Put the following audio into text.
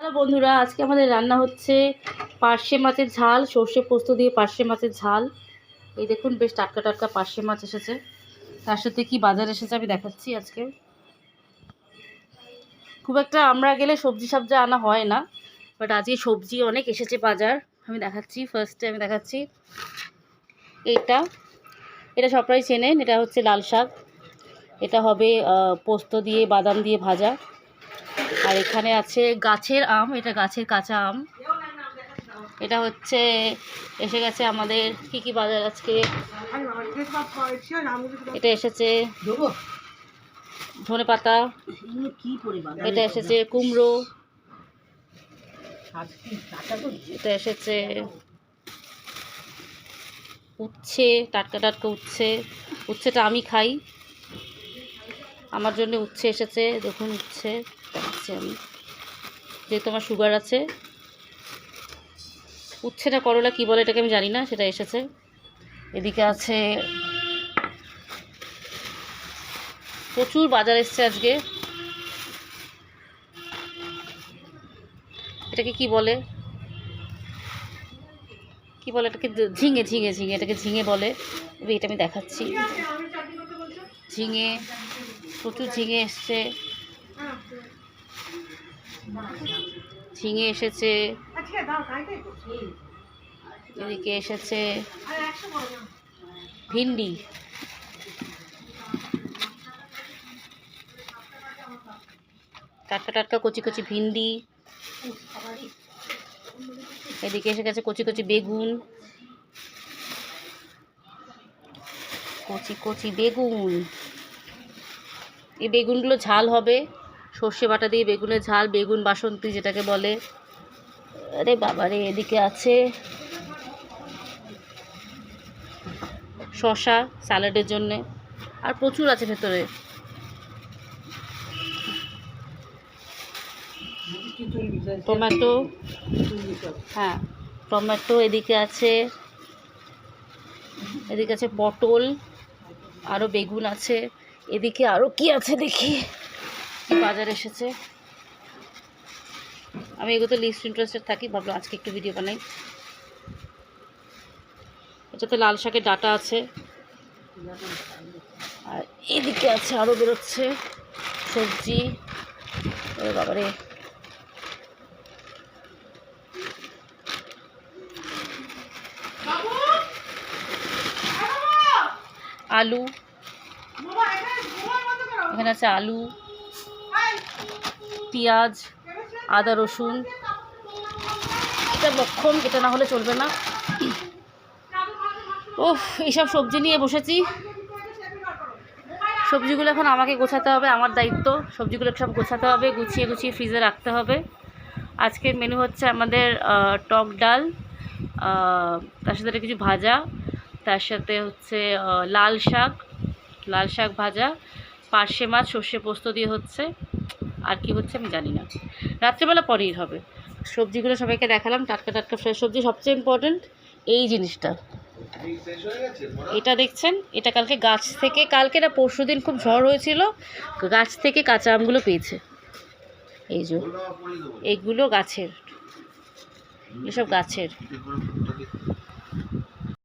Hello বন্ধুরা, আজকে আমাদের রান্না হচ্ছে পার্শে মাছের ঝাল, সর্ষে পোস্ত দিয়ে পার্শে মাছের ঝাল। এই দেখুন, বেশ টাটকা টাটকা পার্শে মাছ এসেছে। তার সাথে কি বাজার এসেছে আমি দেখাচ্ছি। আজকে খুব একটা আমরা গেলে সবজি সবজি আনা হয় না, বাট আজকে সবজি অনেক এসেছে বাজার। আমি দেখাচ্ছি, ফার্স্টে আমি দেখাচ্ছি এটা এটা সবাই চেনেন, এটা হচ্ছে লাল শাক। এটা হবে পোস্ত দিয়ে বাদাম দিয়ে ভাজা। আর এখানে আছে গাছের আম, এটা গাছের কাঁচা আম। এটা হচ্ছে এসে গেছে আমাদের কি কি বাজার আজকে। এটা এসেছে ধনে পাতা, এটা এসেছে কুমড়ো, এটা এসেছে উচ্ছে, টাটকা টাটকা উচ্ছে। উচ্ছেটা আমি খাই, আমার জন্য উচ্ছে এসেছে। দেখুন উচ্ছে দেখাচ্ছি আমি, যেহেতু আমার সুগার আছে। উচ্ছেটা করলা কি বলে এটাকে আমি জানি না, সেটা এসেছে। এদিকে আছে প্রচুর বাজার এসছে আজকে। এটাকে কি বলে এটাকে ঝিঙে ঝিঙে ঝিঙে এটাকে ঝিঙে বলে। এটা আমি দেখাচ্ছি, ঝিঙে, প্রচুর ঝিঙে এসছে। ঝিঙে এসেছে, এদিকে এসেছে ভিন্ডি, টাটকা টাটকা কচি কচি ভিন্ডি। এদিকে এসে গেছে কচি কচি বেগুন, কচি কচি বেগুন। এই বেগুনগুলো ঝাল হবে, সর্ষে বাটা দিয়ে বেগুনের ঝাল, বেগুন বাসন্তী যেটাকে বলে। আরে বাবারে, এদিকে আছে শসা স্যালাডের জন্যে, আর প্রচুর আছে ভেতরে। টমেটো, হ্যাঁ টমেটো। এদিকে আছে পটল, আরও বেগুন আছে। এদিকে আরও কি আছে দেখি, বাজার এসেছে। আমি এগুলোতে লিস্ট ইন্টারেস্টেড থাকি, ভাবলাম আজকে একটু ভিডিও বানাই। এটাতে লাল শাকের ডাঁটা আছে। আর এদিকে আছে আরও বেরোচ্ছে সবজি। বাবারে, আলু, এখানে আছে আলু, পেঁয়াজ, আদা রসুন। এটা লক্ষণ, এটা না হলে চলবে না। ওহ, এইসব সবজি নিয়ে বসেছি। সবজিগুলো এখন আমাকে গোছাতে হবে, আমার দায়িত্ব। সবজিগুলো সব গোছাতে হবে, গুছিয়ে গুছিয়ে ফ্রিজে রাখতে হবে। আজকের মেনু হচ্ছে আমাদের টক ডাল, তার সাথে কিছু ভাজা, তার সাথে হচ্ছে লাল শাক ভাজা, পার্শে মাছ সর্ষে পোস্ত দিয়ে হচ্ছে। আর কি হচ্ছে আমি জানি না। রাত্রেবেলা পরেই হবে। সবজিগুলো সবাইকে দেখালাম, টাটকা টাটকা ফ্রেশ সবজি। সবচেয়ে ইম্পর্ট্যান্ট এই জিনিসটা, এটা দেখছেন, এটা কালকে গাছ থেকে, কালকে না পরশু দিন খুব ঝড় হয়েছিল, গাছ থেকে কাঁচা আমগুলো পেয়েছে। এই যে এইগুলো গাছের, এসব গাছের।